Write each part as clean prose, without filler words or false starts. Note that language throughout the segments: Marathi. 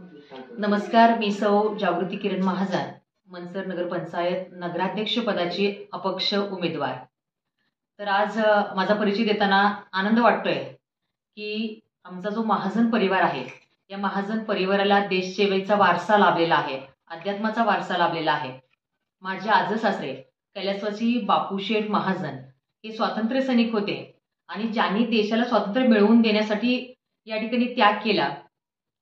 नमस्कार, मी सौ जागृती किरण महाजन, मनसर नगरपंचायत नगराध्यक्ष पदाची अपक्ष उमेदवार। तर आज माझा परिचय देताना आनंद वाटतोय की आमचा जो महाजन परिवार आहे, या महाजन परिवाराला देशसेवेचा वारसा लाभलेला आहे, अध्यात्माचा वारसा लाभलेला आहे। माझे आजच सासरे कैलासवासी बापूशेठ महाजन हे स्वातंत्र्य सैनिक होते आणि ज्यांनी देशाला स्वातंत्र्य मिळवून देण्यासाठी या ठिकाणी त्याग केला।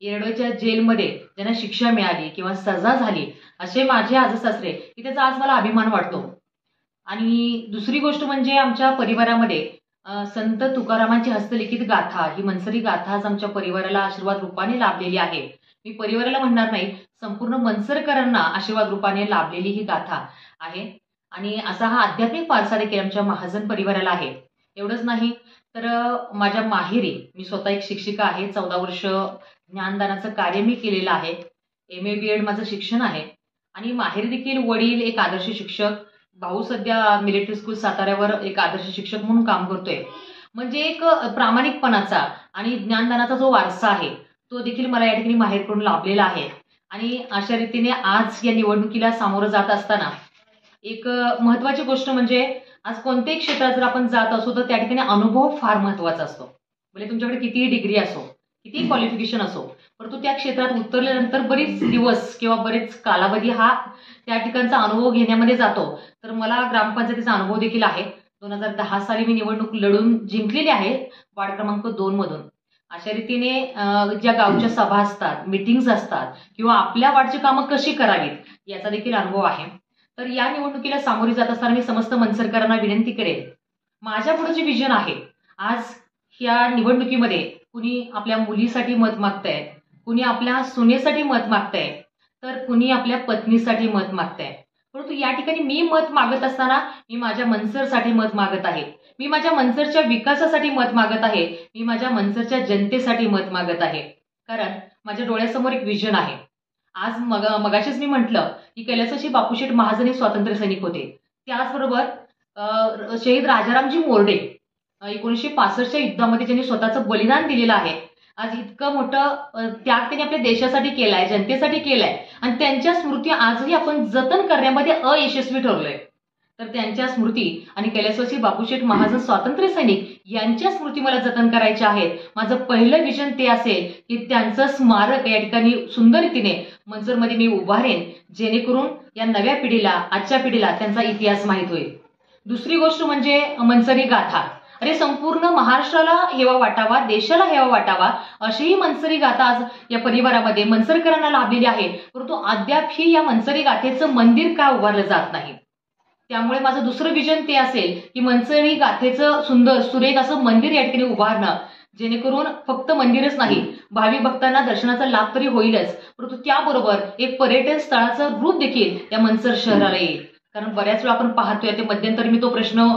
येरवड्याच्या जेलमध्ये ज्यांना शिक्षा मिळाली किंवा सजा झाली असे माझे आजसासरे, की त्याचा आज मला अभिमान वाटतो। आणि दुसरी गोष्ट म्हणजे आमच्या परिवारामध्ये संत तुकारामांची हस्तलिखित गाथा, ही मनसरी गाथा आज आमच्या परिवाराला आशीर्वाद रूपाने लाभलेली आहे। मी परिवाराला म्हणणार नाही, संपूर्ण मनसरकरांना आशीर्वाद रूपाने लाभलेली ही गाथा आहे। आणि असा हा आध्यात्मिक वारसा देखील आमच्या महाजन परिवाराला आहे। एवढंच नाही तर माझ्या माहेरी मी स्वतः एक शिक्षिका आहे, 14 वर्ष ज्ञानदानाचं कार्य मी केलेलं आहे। MA BEd माझं शिक्षण आहे आणि माहेरी देखील वडील एक आदर्श शिक्षक, भाऊ सध्या मिलिटरी स्कूल साताऱ्यावर एक आदर्श शिक्षक म्हणून काम करतोय। म्हणजे एक प्रामाणिकपणाचा आणि ज्ञानदानाचा जो वारसा आहे तो देखील मला या ठिकाणी माहेरकडून लाभलेला आहे। आणि अशा रीतीने आज या निवडणुकीला सामोरं जात असताना एक महत्त्वाची गोष्ट म्हणजे आज कोणत्याही क्षेत्रात जर आपण जात असो तर त्या ठिकाणी अनुभव फार महत्त्वाचा असतो। म्हणजे तुमच्याकडे कितीही डिग्री असो, किती क्वालिफिकेशन असो, परंतु त्या क्षेत्रात उतरल्यानंतर बरेच दिवस किंवा बरेच कालावधी हा त्या ठिकाणचा अनुभव घेण्यामध्ये जातो। तर मला ग्रामपंचायतीचा अनुभव देखील आहे। 2010 साली मी निवडणूक लढून जिंकलेली आहे, वार्ड क्रमांक 2 मधून। अशा रीतीने ज्या गावच्या सभा असतात, मीटिंग्स असतात किंवा आपल्या वार्डची कामं कशी करावीत याचा देखील अनुभव आहे। तर या निवडणुकीला सामोरी जात असताना मी समस्त मनसरकरांना विनंती करेन, माझ्या पुढे जे विजन आहे, आज या निवडणुकीमध्ये कुणी आपल्या मुलीसाठी मत मागतंय, कुणी आपल्या सुनेसाठी मत मागतंय, तर कुणी आपल्या पत्नीसाठी मत मागतंय। परंतु या ठिकाणी मी मत मागत असताना मी माझ्या मनसरसाठी मत मागत आहे, मी माझ्या मनसरच्या विकासासाठी मत मागत आहे, मी माझ्या मनसरच्या जनतेसाठी मत मागत आहे। कारण माझ्या डोळ्यासमोर एक विजन आहे। आज मगाशीच मी म्हटलं की कैलासवासी बापूशेठ महाजन हे स्वातंत्र्य सैनिक होते। त्याचबरोबर शहीद राजारामजी मोरडे 1965च्या युद्धामध्ये ज्यांनी स्वतःचं बलिदान दिलेलं आहे। आज इतकं मोठं त्याग त्यांनी आपल्या देशासाठी केलाय, जनतेसाठी केलाय आणि त्यांच्या स्मृती आजही आपण जतन करण्यामध्ये अयशस्वी ठरलोय। तर त्यांच्या स्मृती आणि कैलासवासी बापूशेठ महाजन स्वातंत्र्य सैनिक यांच्या स्मृती मला जतन करायच्या आहेत। माझं पहिलं विजन ते असेल की त्यांचं स्मारक या ठिकाणी सुंदर रीतीने मनसरमध्ये मी उभारेन, जेणेकरून या नव्या पिढीला, आजच्या पिढीला त्यांचा इतिहास माहीत होईल। दुसरी गोष्ट म्हणजे मनसरी गाथा। अरे संपूर्ण महाराष्ट्राला हेवा वाटावा, देशाला हेवा वाटावा अशी ही मनसरी गाथा आज या परिवारामध्ये मनसरकरांना लाभलेली आहे। परंतु अद्यापही या मनसरी गाथेचं मंदिर का उभारलं जात नाही। त्यामुळे माझं दुसरं विजन ते असेल की मनसरी गाथेचं सुंदर सुरेख असं मंदिर या ठिकाणी उभारणं, जेणेकरून फक्त मंदिरच नाही, भाविक भक्तांना दर्शनाचा लाभ तरी होईलच, परंतु त्याबरोबर एक पर्यटन स्थळाचं रूप देखील या मनसर शहराला येईल। कारण बऱ्याच वेळा आपण पाहतोय, ते मध्यंतरी मी तो प्रश्न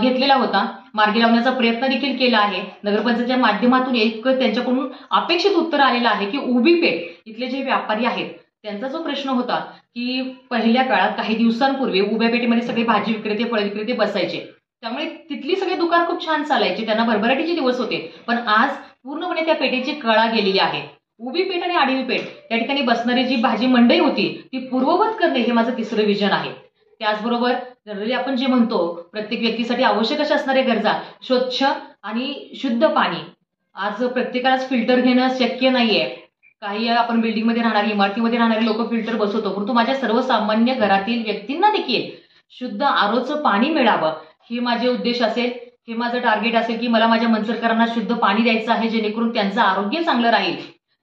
घेतलेला होता, मार्गी लावण्याचा प्रयत्न देखील केला आहे। नगरपंचायतच्या माध्यमातून एक त्यांच्याकडून अपेक्षित उत्तर आलेलं आहे की उभी पेठ इथले जे व्यापारी आहेत त्यांचा जो प्रश्न होता की पहिल्या काळात काही दिवसांपूर्वी उभ्या पेठेमध्ये सगळे भाजी विक्रेते, फळ विक्रेते बसायचे, त्यामुळे तिथली सगळी दुकान खूप छान चालायची, त्यांना भरभराटीचे दिवस होते। पण आज पूर्णपणे त्या पेठेची कळा गेलेली आहे। उभी पेठ आणि आडवी पेठ त्या ठिकाणी बसणारी जी भाजी मंडई होती ती पूर्ववत करणे हे माझं तिसरं विजन आहे। त्याचबरोबर जनरली आपण जे म्हणतो प्रत्येक व्यक्तीसाठी आवश्यक अशा असणाऱ्या गरजा, स्वच्छ आणि शुद्ध पाणी, आज प्रत्येकालाच फिल्टर घेणं शक्य नाहीये। काही आपण बिल्डिंगमध्ये राहणारी, इमारतीमध्ये राहणारे लोक फिल्टर बसवतो, परंतु माझ्या सर्वसामान्य घरातील व्यक्तींना देखील शुद्ध आरोचं पाणी मिळावं हे माझे उद्देश असेल, हे माझं टार्गेट असेल की मला माझ्या मनसरकरांना शुद्ध पाणी द्यायचं आहे, जेणेकरून त्यांचं आरोग्य चांगलं राहील।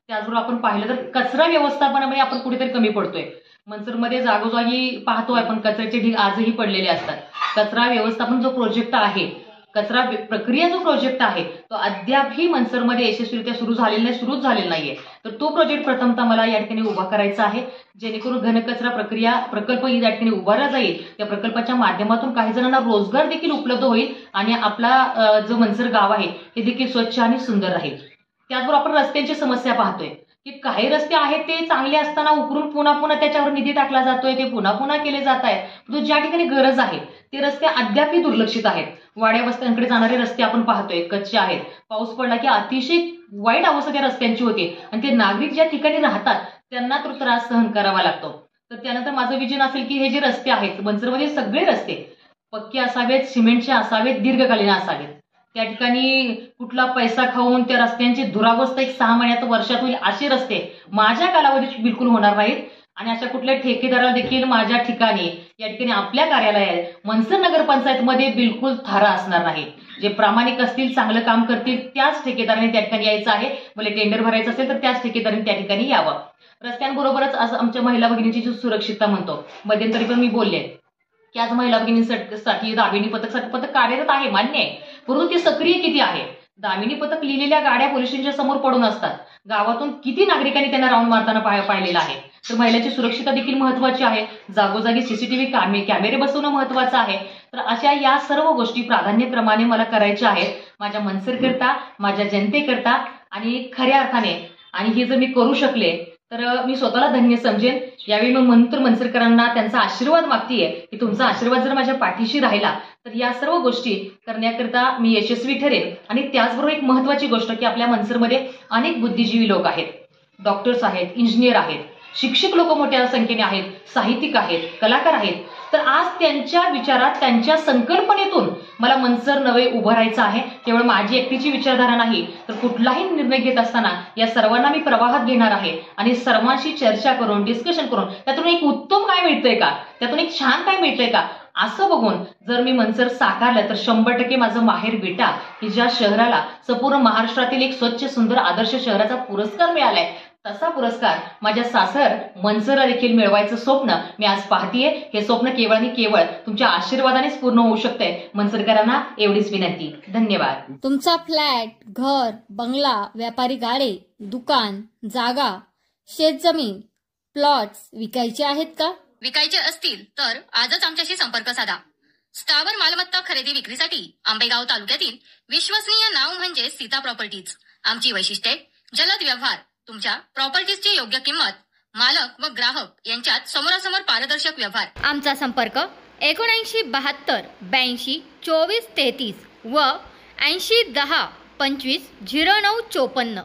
त्याचबरोबर आपण पाहिलं तर कचरा व्यवस्थापनामध्ये आपण कुठेतरी कमी पडतोय। मनसरमध्ये जागोजागी पाहतो आपण कचऱ्याचे ढीग आजही पडलेले असतात। कचरा व्यवस्थापन जो प्रोजेक्ट आहे, कचरा प्रक्रिया जो प्रोजेक्ट आहे तो अद्यापही मनसरमध्ये यशस्वीरित्या सुरूच झालेला नाहीये। तर तो प्रोजेक्ट प्रथमतः मला या ठिकाणी उभा करायचा आहे, जेणेकरून घनकचरा प्रक्रिया प्रकल्प या ठिकाणी उभारला जाईल। त्या प्रकल्पाच्या माध्यमातून काही जणांना रोजगार देखील उपलब्ध होईल आणि आपला जो मनसर गाव आहे हे देखील स्वच्छ आणि सुंदर राहील। त्याचबरोबर आपण रस्त्यांची समस्या पाहतोय की काही रस्ते आहेत ते चांगले असताना उकरून पुन्हा त्याच्यावर निधी टाकला जातोय, ते पुन्हा केले जात आहेत, परंतु ज्या ठिकाणी गरज आहे ते रस्ते अद्यापही दुर्लक्षित आहेत। वाड्या वस्त्यांकडे जाणारे रस्ते आपण पाहतोय कच्चे आहेत, पाऊस पडला की अतिशय वाईट अवस्था त्या रस्त्यांची होती आणि ते नागरिक ज्या ठिकाणी राहतात त्यांना तो त्रास सहन करावा लागतो. तर त्यानंतर माझं विजन असेल की हे जे रस्ते आहेत मनसरमध्ये सगळे रस्ते पक्के असावेत, सिमेंटचे असावेत, दीर्घकालीन असावेत. त्या ठिकाणी कुठला पैसा खाऊन त्या रस्त्यांची दुरावस्था 6 महिन्यात वर्षात होईल असे रस्ते माझ्या कालावधीत बिलकुल होणार नाहीत. आणि अशा कुठल्या ठेकेदाराला देखील माझ्या ठिकाणी या ठिकाणी आपल्या कार्यालयात मनसर नगरपंचायतमध्ये बिलकुल थारा असणार नाही. जे प्रामाणिक असतील, चांगलं काम करतील त्याच ठेकेदाराने त्या ठिकाणी यायचं आहे. मला टेंडर भरायचं असेल तर त्याच ठेकेदाराने त्या ठिकाणी यावं. रस्त्यांबरोबरच आज आमच्या महिला भगिनीची जी सुरक्षितता म्हणतो, मध्यंतरी पण मी बोलले की आज महिला भगिनींसाठी दामिनी पथक कार्यरत आहे, मान्य आहे, परंतु ते सक्रिय किती आहे? दामिनी पथक लिहिलेल्या गाड्या पोलीस स्टेशनच्या समोर पडून असतात. गावातून किती नागरिकांनी त्यांना राऊंड मारताना पाहिलेलं आहे. तर महिलांची सुरक्षितता देखील महत्वाची आहे. जागोजागी सीसीटीव्ही कॅमेरे बसवणं महत्वाचं आहे. तर अशा या सर्व गोष्टी प्राधान्यक्रमाने मला करायच्या आहेत माझ्या मनसरकरता, माझ्या जनतेकरता आणि खऱ्या अर्थाने. आणि हे जर मी करू शकले तर मी स्वतःला धन्य समजेन. यावेळी मी मनसरकरांना त्यांचा आशीर्वाद मागतेय की तुमचा आशीर्वाद जर माझ्या पाठीशी राहिला तर या सर्व गोष्टी करण्याकरता मी यशस्वी ठरेन. आणि त्याचबरोबर एक महत्वाची गोष्ट की आपल्या मनसरमध्ये अनेक बुद्धिजीवी लोक आहेत, डॉक्टर्स आहेत, इंजिनियर आहेत, शिक्षक लोक मोठ्या संख्येने आहेत, साहित्यिक आहेत, कलाकार आहेत. तर आज त्यांच्या विचारात, त्यांच्या संकल्पनेतून मला मनसर नवे उभारायचं आहे. केवळ माझी एकटीची विचारधारा नाही तर कुठलाही निर्णय घेत असताना या सर्वांना मी प्रवाहात घेणार आहे आणि सर्वांशी चर्चा करून, डिस्कशन करून त्यातून एक उत्तम काय मिळतंय का, त्यातून एक छान काय मिळतंय का असं बघून जर मी मनसर साकारलं तर 100% माझं माहेर बेटा की ज्या शहराला संपूर्ण महाराष्ट्रातील एक स्वच्छ सुंदर आदर्श शहराचा पुरस्कार मिळालाय, तसा पुरस्कार माझ्या सासर मनसरला देखील मिळवायचं स्वप्न मी आज पाहतीये. हे स्वप्न केवळ आणि केवळ तुमच्या आशीर्वादानेच पूर्ण होऊ शकतंय. मनसरकरांना एवढीच विनंती. धन्यवाद. तुमचा फ्लॅट, घर, बंगला, व्यापारी गाडे, दुकान, जागा, शेतजमीन, प्लॉट्स विकायचे आहेत का? विकायचे असतील तर आजच आमच्याशी संपर्क साधा. स्थावर मालमत्ता खरेदी विक्रीसाठी आंबेगाव तालुक्यातील विश्वसनीय नाव म्हणजे सीता प्रॉपर्टीज. आमची वैशिष्ट्ये: जलद व्यवहार, तुमच्या प्रॉपर्टीजची योग्य किंमत, मालक व ग्राहक यांच्यात समोरासमोर पारदर्शक व्यवहार. आमचा संपर्क 7972 82 24 33 व 80 10 25 09 54.